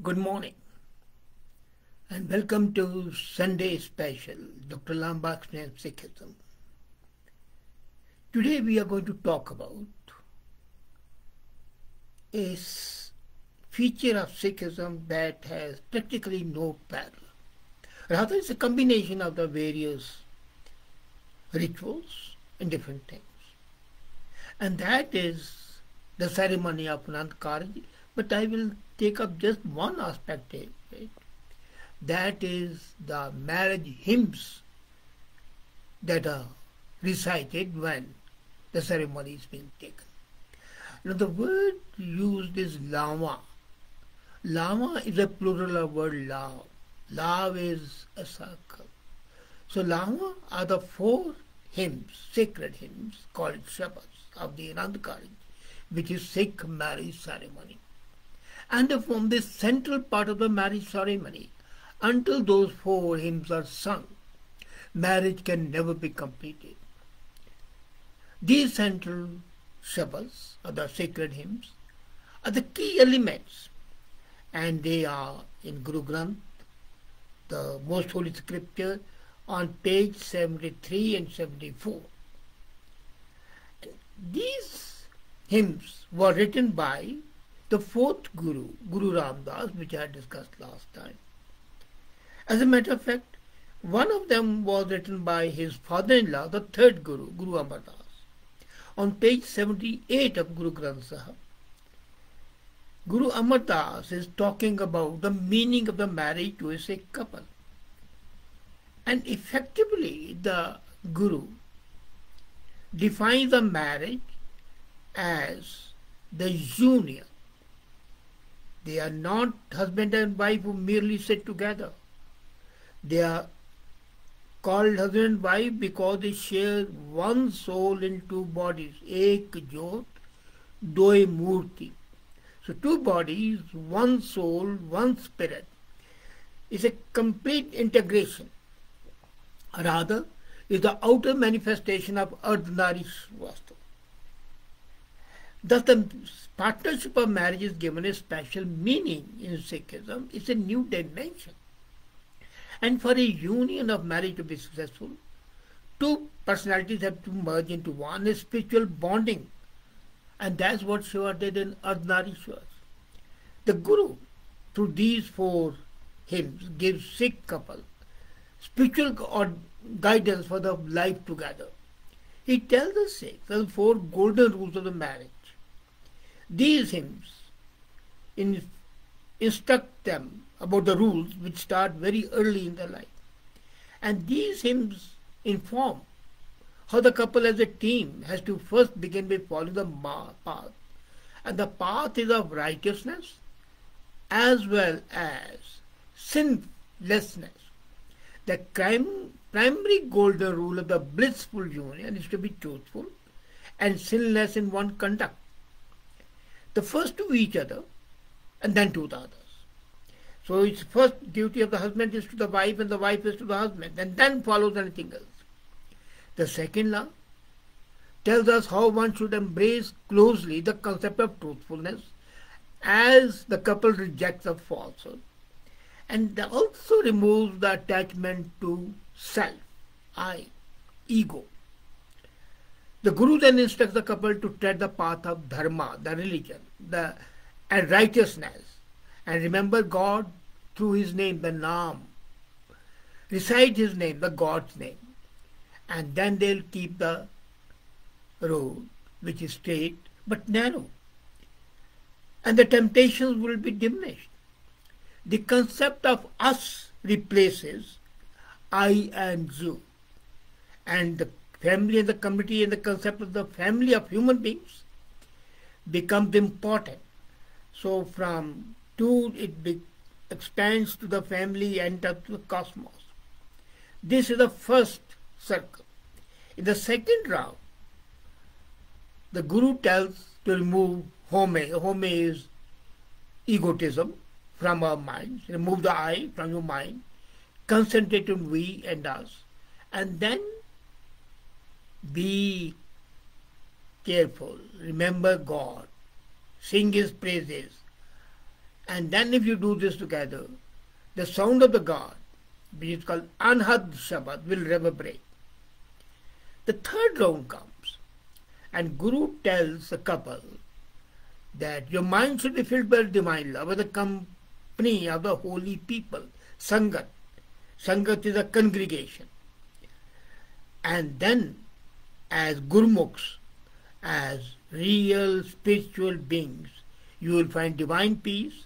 Good morning and welcome to Sunday Special, Dr. Lamba explains Sikhism. Today we are going to talk about a feature of Sikhism that has practically no parallel. Rather, it's a combination of the various rituals and different things. And that is the ceremony of Anand Karaj, but I will take up just one aspect of it. That is the marriage hymns that are recited when the ceremony is being taken. Now the word used is lava. Lava is a plural of word laav. Laav is a circle. So lava are the four hymns, sacred hymns called Shabads of the Anand Karaj, which is Sikh marriage ceremony. And they form the central part of the marriage ceremony. Until those four hymns are sung, marriage can never be completed. These central Shabads, or the sacred hymns, are the key elements, and they are in Guru Granth, the most holy scripture, on page 73 and 74. These hymns were written by the fourth Guru, Guru Ramdas, which I discussed last time. As a matter of fact, one of them was written by his father-in-law, the third Guru, Guru Amar Das, on page 78 of Guru Granth Sahib. Guru Amar Das is talking about the meaning of the marriage to a Sikh couple. And effectively, the Guru defines the marriage as the union. They are not husband and wife who merely sit together. They are called husband and wife because they share one soul in two bodies. Ek jyot, doe murti. So two bodies, one soul, one spirit. It's a complete integration. Rather, is the outer manifestation of Ardhanari Vastu. Thus, the partnership of marriage is given a special meaning in Sikhism. It's a new dimension. And for a union of marriage to be successful, two personalities have to merge into one, a spiritual bonding. And that's what Shiva did in Ardhanari Shivas. The Guru, through these four hymns, gives Sikh couple spiritual guidance for the life together. He tells the Sikhs the four golden rules of the marriage. These hymns instruct them about the rules which start very early in their life. And these hymns inform how the couple as a team has to first begin by following the path. And the path is of righteousness as well as sinlessness. The primary golden rule of the blissful union is to be truthful and sinless in one conduct. The first to each other and then to the others. So its first duty of the husband is to the wife and the wife is to the husband, and then follows anything else. The second law tells us how one should embrace closely the concept of truthfulness as the couple rejects the falsehood, and also removes the attachment to self, I, ego. The Guru then instructs the couple to tread the path of dharma, the religion, and righteousness, and remember God through his name, the Naam. Recite his name, the God's name. And then they'll keep the road, which is straight but narrow. And the temptations will be diminished. The concept of us replaces I and you. And the family and the community and the concept of the family of human beings becomes important. So from two, it expands to the family and to the cosmos. This is the first circle. In the second round, the Guru tells to remove home. Home is egotism from our minds. Remove the I from your mind. Concentrate on we and us. And then be careful. Remember God. Sing his praises. And then if you do this together, the sound of the god, which is called Anand Shabad, will reverberate. The third round comes, and Guru tells the couple that your mind should be filled by divine love, with the company of the holy people, Sangat. Sangat is a congregation. And then, as Gurmukhs, as real spiritual beings, you will find divine peace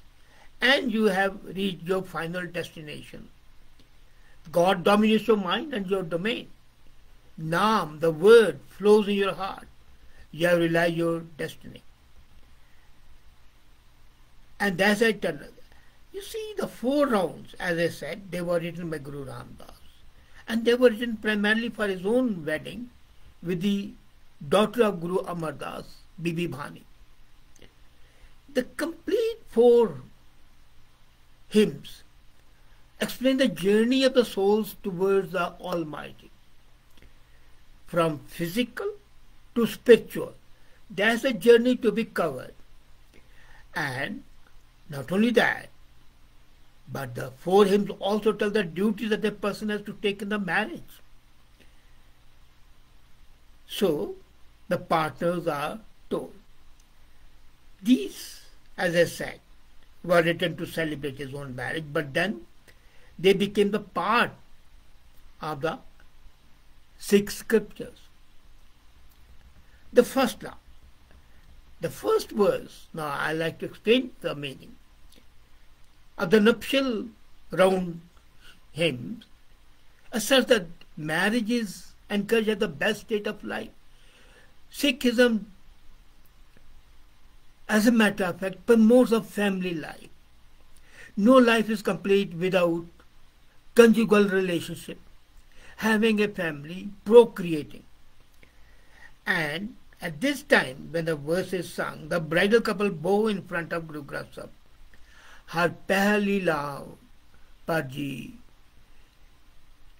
and you have reached your final destination. God dominates your mind and your domain. Naam, the word, flows in your heart. You have realized your destiny. And that's eternal. You see, the 4 rounds, as I said, they were written by Guru Ramdas. And they were written primarily for his own wedding with the daughter of Guru Amar Das, Bibi Bhani. The complete 4 hymns explain the journey of the souls towards the Almighty. From physical to spiritual, there's a journey to be covered. And not only that, but the 4 hymns also tell the duties that the person has to take in the marriage. So, the partners are told. These, as I said, were written to celebrate his own marriage, but then they became the part of the Sikh scriptures. The first law. The first verse, now I like to explain the meaning of the nuptial round hymns, asserts that marriage is encouraged as the best state of life. Sikhism, as a matter of fact, promotes a family life. No life is complete without conjugal relationship, having a family, procreating. And at this time, when the verse is sung, the bridal couple bow in front of Guru Granth Sahib. Har pehli laav parji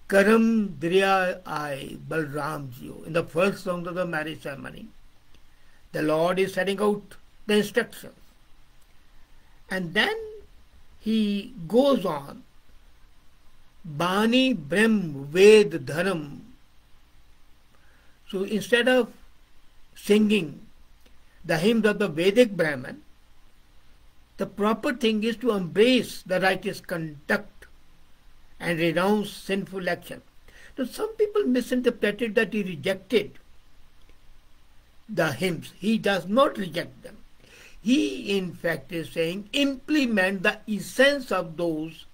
karam diriya aaye Balram jiyo. In the first round of the marriage ceremony, the Lord is setting out the instructions. And then he goes on, Bani Brahm Ved Dharam. So instead of singing the hymns of the Vedic Brahman, the proper thing is to embrace the righteous conduct and renounce sinful action. Now some people misinterpreted that he rejected the hymns. He does not reject them. He in fact is saying implement the essence of those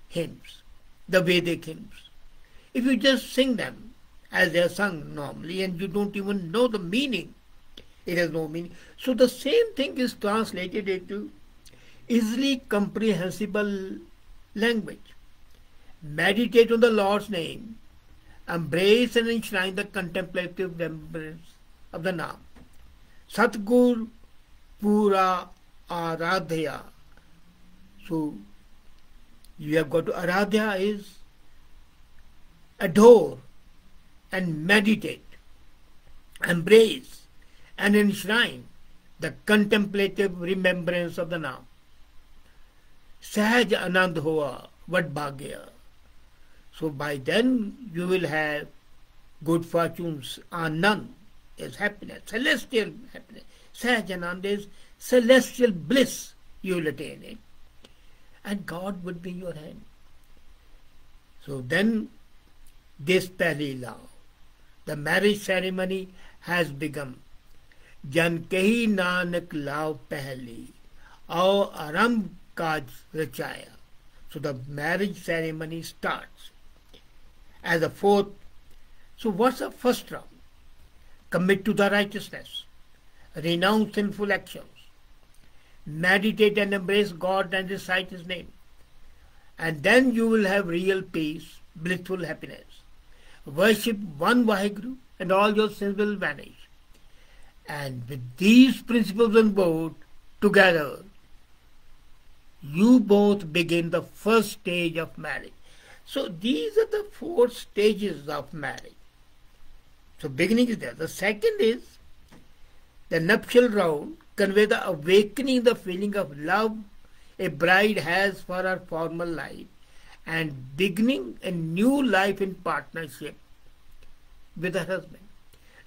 hymns, the Vedic hymns. If you just sing them as they are sung normally and you don't even know the meaning, it has no meaning. So the same thing is translated into easily comprehensible language. Meditate on the Lord's name, embrace and enshrine the contemplative remembrance of the Naam. Satgur Pura Aradhya. So you have got to, Aradhya is adore and meditate, embrace and enshrine the contemplative remembrance of the Naam. Sahaj Anand Hoa Vad Bhagya. So by then you will have good fortunes. Anand is happiness, celestial happiness. Sahaj Anand is celestial bliss you will attain it. And God would be in your hand. So then this pehli laav, the marriage ceremony has begun. Jan kehi nanak laav pehli, aur Anand Karaj rachaya. So the marriage ceremony starts as a 4th. So what's the first round? Commit to the righteousness, renounce sinful actions, meditate and embrace God and recite His name. And then you will have real peace, blissful happiness. Worship one Vaheguru and all your sins will vanish. And with these principles on board, together, you both begin the first stage of marriage. So these are the 4 stages of marriage. So beginning is there. The second is the nuptial round convey the awakening, the feeling of love a bride has for her former life and beginning a new life in partnership with her husband.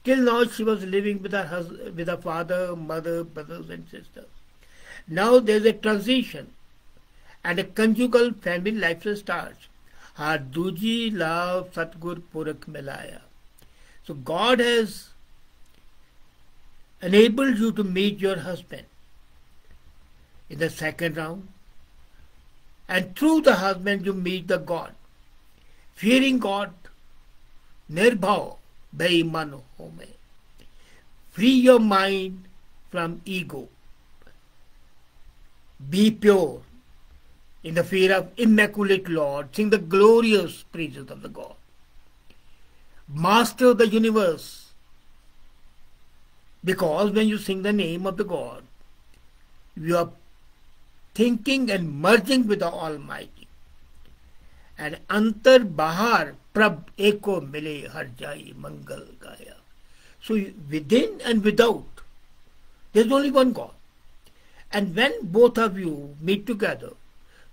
Till now she was living with with her father, mother, brothers and sisters. Now there is a transition and a conjugal family life starts. Har duji laav Satgur Purak Milaya. So God has enabled you to meet your husband in the second round, and through the husband you meet the God. Fearing God, nirbhav beiman ho mein. Free your mind from ego. Be pure in the fear of immaculate Lord. Sing the glorious praises of the God. Master of the universe. Because when you sing the name of the God, you are thinking and merging with the Almighty. And antar bahar prab eko mile har jai mangal gaya. So within and without, there is only one God. And when both of you meet together,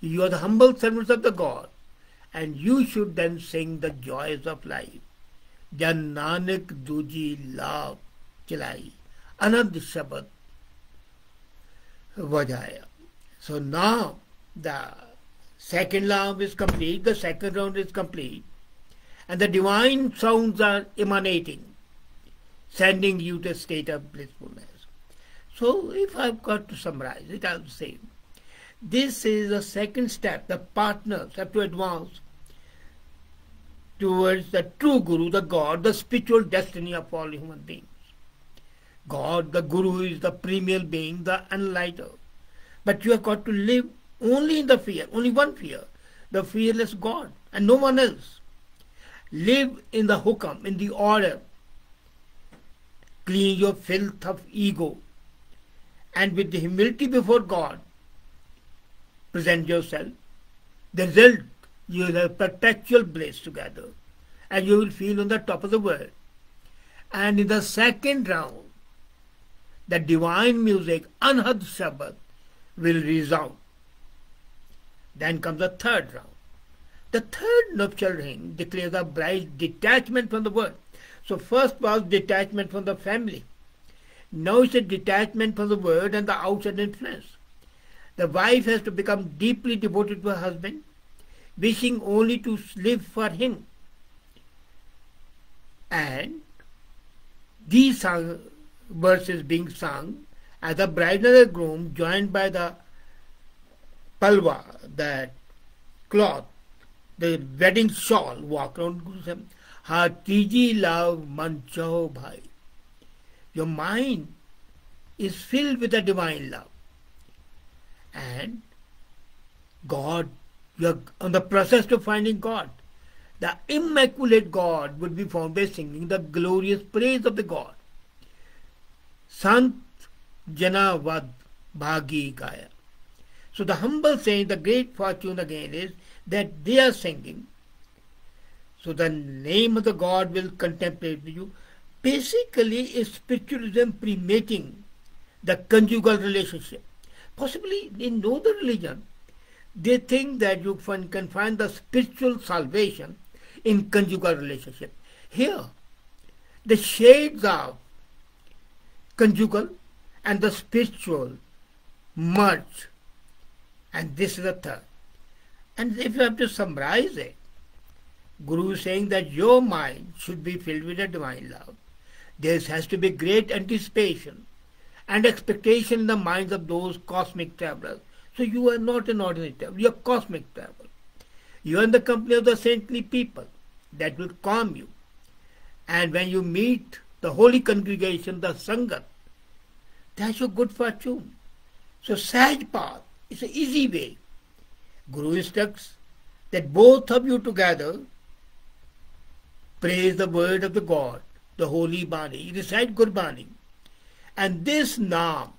you are the humble servants of the God, and you should then sing the joys of life. Jan Nanak duji laav chilai, Anand Shabad vajaya. So now the second laav is complete, the second round is complete, and the divine sounds are emanating, sending you to a state of blissfulness. So if I've got to summarize it, I'll say, this is the second step. The partners have to advance towards the true Guru, the God, the spiritual destiny of all human beings. God, the Guru, is the premier being, the enlightener. But you have got to live only in the fear, only one fear, the fearless God, and no one else. Live in the hukam, in the order. Clean your filth of ego, and with the humility before God, present yourself. The result, you will have perpetual bliss together, and you will feel on the top of the world. And in the second round, the divine music, Anand Shabad, will resound. Then comes the third round. The third nuptial ring declares the bride's detachment from the world. So first was detachment from the family. Now it's a detachment from the world and the outside influence. The wife has to become deeply devoted to her husband, wishing only to live for him. And these verses being sung as the bride and the groom, joined by the palwa, that cloth, the wedding shawl, walk around Guru. Ha tiji laav mancho bhai. Your mind is filled with the divine love. And God, you are on the process of finding God. The immaculate God would be found by singing the glorious praise of the God. Sant jana vad bhagi gaya. So the humble saint, the great fortune again is that they are singing. So the name of the God will contemplate with you. Basically, is spiritualism premating the conjugal relationship. Possibly in no other religion, they think that you can find the spiritual salvation in conjugal relationship. Here, the shades of conjugal and the spiritual merge. And this is the third. And if you have to summarize it, Guru is saying that your mind should be filled with a divine love. There has to be great anticipation and expectation in the minds of those cosmic travelers. So you are not an ordinary traveler, you are cosmic traveler. You are in the company of the saintly people that will calm you. And when you meet the holy congregation, the Sangat, that's your good fortune. So Sahaj path is an easy way. Guru instructs that both of you together praise the word of the God, the holy Bani, recite Gurbani. And this Naam,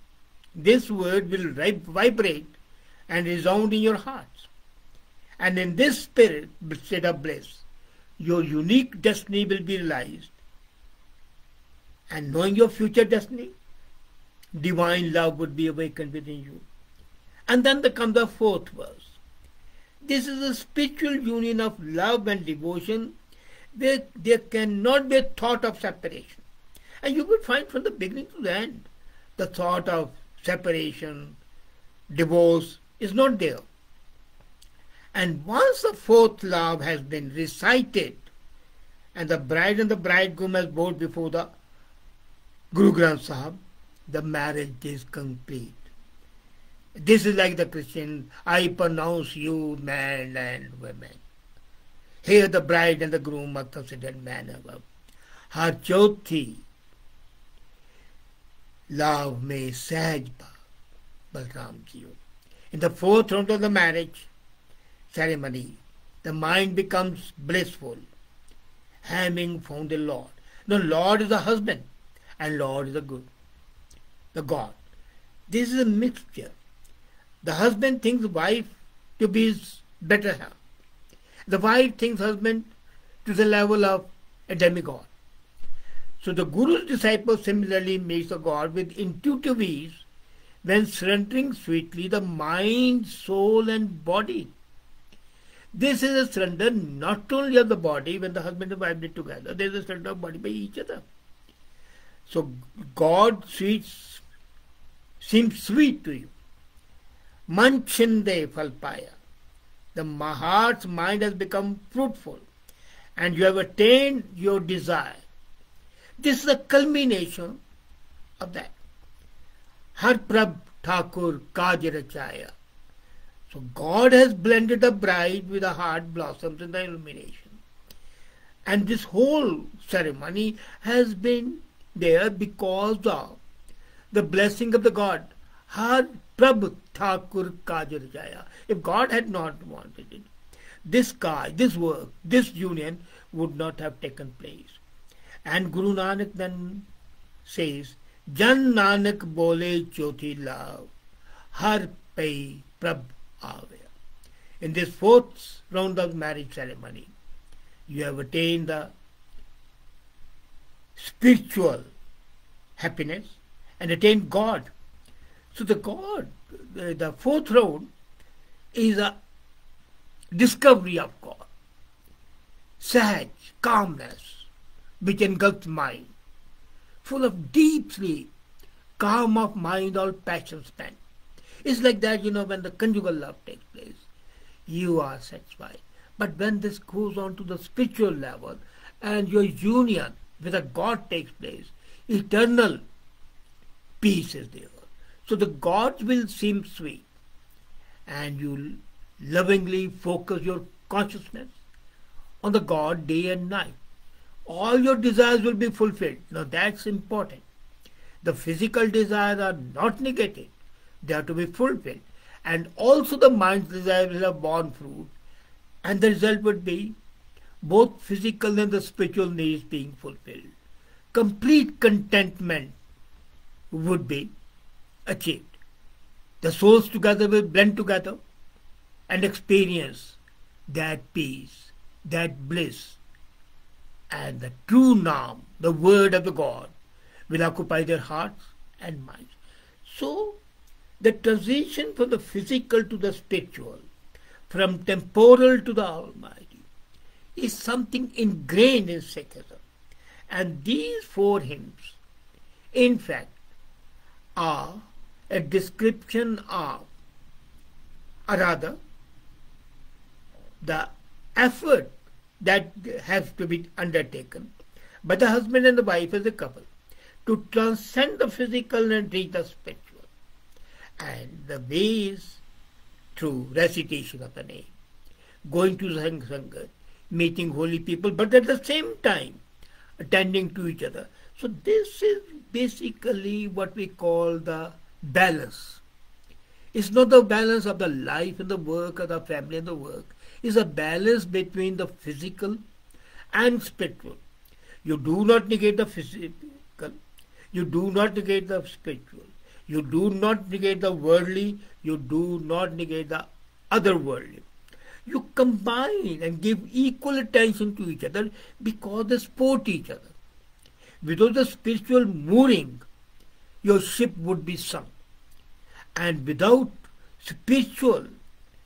this word will vibrate and resound in your hearts. And in this spirit, state of bliss, your unique destiny will be realized. And knowing your future destiny, divine love would be awakened within you. And then comes the fourth verse. This is a spiritual union of love and devotion where there cannot be a thought of separation. And you will find from the beginning to the end, the thought of separation, divorce is not there. And once the fourth love has been recited, and the bride and the bridegroom has bowed before the Guru Granth Sahib, the marriage is complete. This is like the Christian, I pronounce you man and women. Here the bride and the groom are considered man and woman. Har chauthi love mein sahaj Balram ji. In the fourth round of the marriage ceremony, the mind becomes blissful, having found the Lord. The Lord is the husband and Lord is the God. This is a mixture. The husband thinks wife to be his better half. The wife thinks husband to the level of a demigod. So the Guru's disciple similarly makes a God with intuitive ease when surrendering sweetly the mind, soul and body. This is a surrender not only of the body when the husband and wife live together, there is a surrender of body by each other. So God seems sweet to you. Manchinde falpaya. The heart's mind has become fruitful and you have attained your desire. This is the culmination of that. Har Prabh Thakur Kaj Rachaya. So God has blended the bride with the heart blossoms in the illumination. And this whole ceremony has been there because of the blessing of the God. Har Prabh Thakur Kaj Rachaya. If God had not wanted it, this Kaj, this work, this union would not have taken place. And Guru Nanak then says, Jan Nanak bole choti laav, har pei Prabh ave. In this fourth round of marriage ceremony, you have attained the spiritual happiness and attained God. So the God, the fourth round is a discovery of God. Sahaj, calmness, which engulfs mind, full of deep sleep, calm of mind, all passion spent. It's like that, when the conjugal love takes place, you are satisfied. But when this goes on to the spiritual level and your union with a God takes place, eternal peace is there. So the God will seem sweet and you lovingly focus your consciousness on the God day and night. All your desires will be fulfilled. Now that's important. The physical desires are not negated. They are to be fulfilled. And also the mind's desires will have borne fruit. And the result would be both physical and the spiritual needs being fulfilled. Complete contentment would be achieved. The souls together will blend together and experience that peace, that bliss. And the true Naam, the word of the God, will occupy their hearts and minds. So, the transition from the physical to the spiritual, from temporal to the Almighty, is something ingrained in Sikhism. And these four hymns, in fact, are a description of, or rather, the effort that has to be undertaken by the husband and the wife as a couple to transcend the physical and reach the spiritual. And the way is through recitation of the name, going to Sangat, meeting holy people, but at the same time attending to each other. So this is basically what we call the balance. It's not the balance of the life and the work, or the family and the work. It's a balance between the physical and spiritual. You do not negate the physical. You do not negate the spiritual. You do not negate the worldly. You do not negate the otherworldly. You combine and give equal attention to each other because they support each other. Without the spiritual mooring, your ship would be sunk. And without spiritual,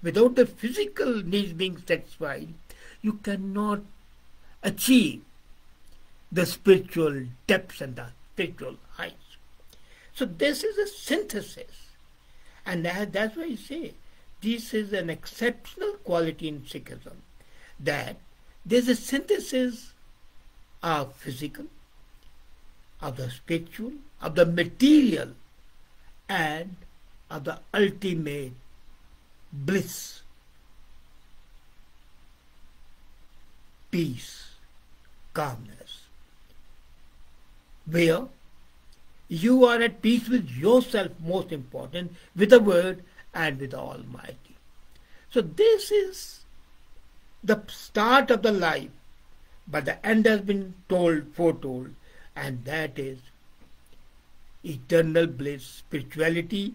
without the physical needs being satisfied, you cannot achieve the spiritual depths and the spiritual heights. So this is a synthesis. And that's why I say this is an exceptional quality in Sikhism, that there's a synthesis of physical, of the spiritual, of the material, and of the ultimate bliss, peace, calmness, where you are at peace with yourself, most important, with the Word and with the Almighty. So this is the start of the life, but the end has been foretold, and that is eternal bliss, spirituality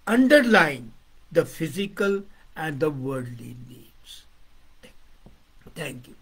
underlying the physical and the worldly needs. Thank you.